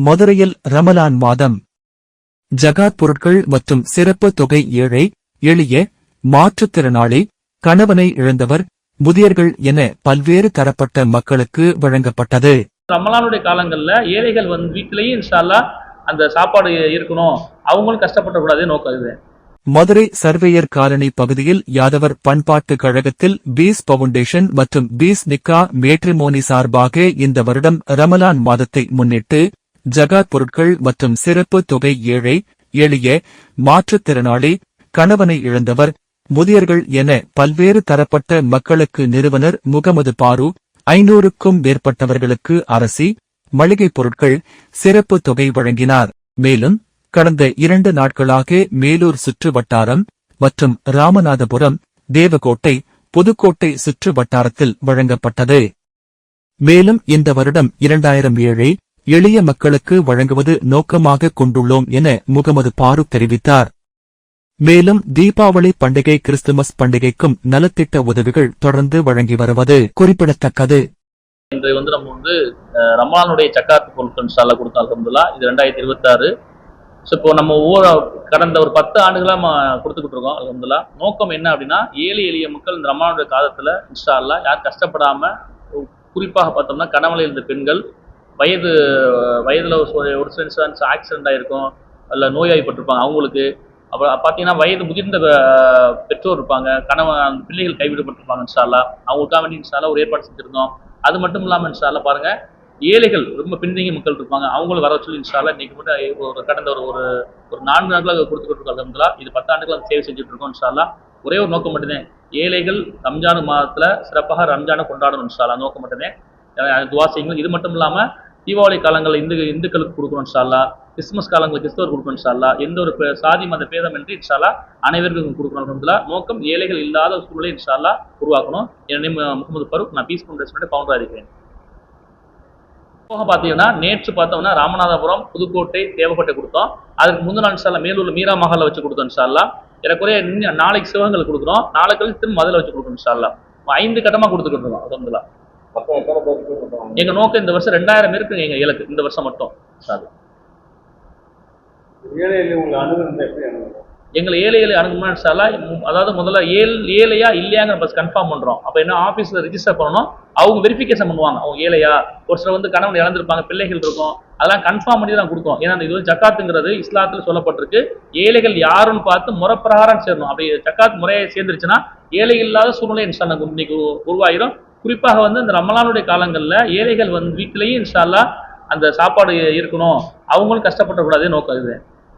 மதுரையில் ரமலான் மாதம் ஜகாத் பொருட்கள் மற்றும் சிறப்பு தொகை ஏழை, எளிய, மாற்றுத்திறனாளி, கணவனை இழந்தவர், முதியர்கள் என பல்வேறு தரப்பட்ட மக்களுக்கு வழங்கப்பட்டது. ரமலானுடைய காலங்கள்ல ஏழைகள் வீட்டிலேயே இன்ஷா அல்லாஹ் அந்த சாப்பாடு இருக்கணும், அவங்களும் கஷ்டப்படக்கூடாது நோக்கம் இது. மதுரை சர்வேயர் காலனி பகுதியில் யாதவர் பண்பாட்டு கழகத்தில் பீஸ் பவுண்டேஷன் மற்றும் பீஸ் நிக்கா மேட்ரிமோனி சார்பாக இந்த வருடம் ரமலான் மாதத்தை முன்னிட்டு ஜகாத் பொருட்கள் மற்றும் சிறப்பு தொகை ஏழை, எளிய, மாற்றுத்திறனாளி, கணவனை இழந்தவர், முதியர்கள் என பல்வேறு தரப்பட்ட மக்களுக்கு நிறுவனர் முகமது பாரு 500க்கும் மேற்பட்டவர்களுக்கு அரசி, மளிகைப் பொருட்கள், சிறப்பு தொகை வழங்கினார். மேலும் கடந்த 2 நாட்களாக மேலூர் சுற்று வட்டாரம் மற்றும் ராமநாதபுரம், தேவகோட்டை, புதுக்கோட்டை சுற்று வட்டாரத்தில் வழங்கப்பட்டது. மேலும் இந்த வருடம் 2000 ஏழை, எளிய மக்களுக்கு வழங்குவது நோக்கமாக கொண்டுள்ளோம் என முகமது பாரு தெரிவித்தார். மேலும் தீபாவளி பண்டிகை, கிறிஸ்துமஸ் பண்டிகைக்கும் நலத்திட்ட உதவிகள் தொடர்ந்து வழங்கி வருவது குறிப்பிடத்தக்கது. இன்று நம்ம ரமலானுடைய ஜகாத் பொருட்கள் இன்ஷா அல்லாஹ் கொடுத்தோம். அல்ஹம்துலில்லாஹ் இது 2026. இப்போ நம்ம கடந்த ஒரு 10 ஆண்டுகளா கொடுத்துக்கிட்டு இருக்கோம். அல்ஹம்துலில்லாஹ் நோக்கம் என்ன அப்படின்னா, ஏழை எளிய மக்கள் இந்த ரமலானுடைய காலத்துல இன்ஷா அல்லாஹ் யார் கஷ்டப்படாம, குறிப்பாக பார்த்தோம்னா கணவனை இழந்த பெண்கள், வயதுல ஒரு சில ஆக்சிடென்ட் ஆயிருக்கும், அல்ல நோய்வாய்ப்பட்டிருப்பாங்க அவங்களுக்கு, அப்புறம் பார்த்தீங்கன்னா வயது முதிர்ந்த பெற்றோர் இருப்பாங்க, கணவன் பிள்ளைகள் கைவிடப்பட்டிருப்பாங்க. இன்ஷா அல்லாஹ் அவங்களுக்காக வேண்டி இன்ஷா அல்லாஹ் ஒரு ஏற்பாடு செஞ்சிருந்தோம். அது மட்டும் இல்லாமல் இன்ஷா அல்லாஹ் பாருங்க, ஏழைகள் ரொம்ப பின்தங்கிய மக்கள் இருப்பாங்க, அவங்களும் வர சொல்லி இன்ஷா அல்லாஹ் இன்னைக்கு மட்டும் கடந்த ஒரு 4 நாட்களாக கொடுத்துட்டு இருக்கோம். அல்ஹம்துலில்லாஹ் இது 10 ஆண்டுகளாக சேவை செஞ்சுட்டு இருக்கோம். இன்ஷா அல்லாஹ் ஒரே ஒரு நோக்கம் மட்டும்தான், ஏழைகள் ரம்ஜான் மாதத்துல சிறப்பாக ரம்ஜானை கொண்டாடணும். இன்ஷா அல்லாஹ் நோக்கம் மட்டும்தான், துவா செய்யுங்கள். இது மட்டும் இல்லாம தீபாவளி காலங்களில் இந்துக்களுக்கு கொடுக்கணும். இன்ஷா அல்லாஹ் கிறிஸ்துமஸ் காலங்களுக்கு கிறிஸ்தவர் கொடுக்கணும். இன்ஷா அல்லாஹ் எந்த ஒரு சாதி மத பேதம் என்று இன்ஷா அல்லாஹ் அனைவருக்கும் கொடுக்கணும். அல்ஹம்துலில்லாஹ் நோக்கம் ஏழைகள் இல்லாத ஒரு சூழலை இன்ஷா அல்லாஹ் உருவாக்கணும். என் நேம் முகமது ஃபரூக், நான் பீஸ் ஃபவுண்டேஷனுடைய ஃபவுண்டரா இருக்கிறேன். போக பார்த்தீங்கன்னா நேற்று பார்த்தோம்னா ராமநாதபுரம், புதுக்கோட்டை, தேவக்கோட்டை கொடுத்தோம். அதுக்கு முந்தின நாள் இன்ஷா அல்லாஹ் மேலூர்ல மீரா மஹால்ல வச்சு கொடுத்தோம். இன்ஷா அல்லாஹ் ஏறக்குறைய நாளைக்கு சிவகங்கை கொடுக்குறோம், நாளை கழிச்சு திரும்ப மதுரை வச்சு கொடுக்கணும். இன்ஷா அல்லாஹ் 5 கட்டமா கொடுத்துக்கிட்டு இருக்கோம். அல்ஹம்துலில்லாஹ் எங்க நோக்கம் இந்த வருஷம் 2000 பேருக்கு எங்க இலக்கு, இந்த வருஷம் மட்டும். எங்களை ஏழை அணுகுமா இன்ஷா அல்லாஹ், அதாவது முதல்ல ஏழையா இல்லையாங்க பஸ் கன்ஃபார்ம் பண்றோம். அப்ப என்ன ஆபீஸ்ல ரெஜிஸ்டர் பண்ணணும், அவங்க வெரிஃபிகேஷன் பண்ணுவாங்க, அவங்க ஏழையா, ஒரு சிலர் கணவன் இழந்திருப்பாங்க, பிள்ளைகள் இருக்கும், அதெல்லாம் கன்ஃபார்ம் பண்ணி தான் கொடுத்தோம். ஏன்னா இது ஜக்காத்துங்கிறது இஸ்லாத்துல சொல்லப்பட்டிருக்கு, ஏழைகள் யாருன்னு பார்த்து முறைப்பிரகாரம் சேரணும். அப்படி ஜக்காத் முறையை சேர்ந்துருச்சுன்னா ஏழை இல்லாத சூழ்நிலை இன்ஷா அல்லாஹ் இன்னைக்கு உருவாயிரும். குறிப்பாக இந்த ரமலானுடைய காலங்கள்ல ஏழைகள் வீட்டிலேயே இன்ஷா அல்லாஹ் அந்த சாப்பாடு இருக்கணும், அவங்களும் கஷ்டப்படக்கூடாது நோக்கம் இது.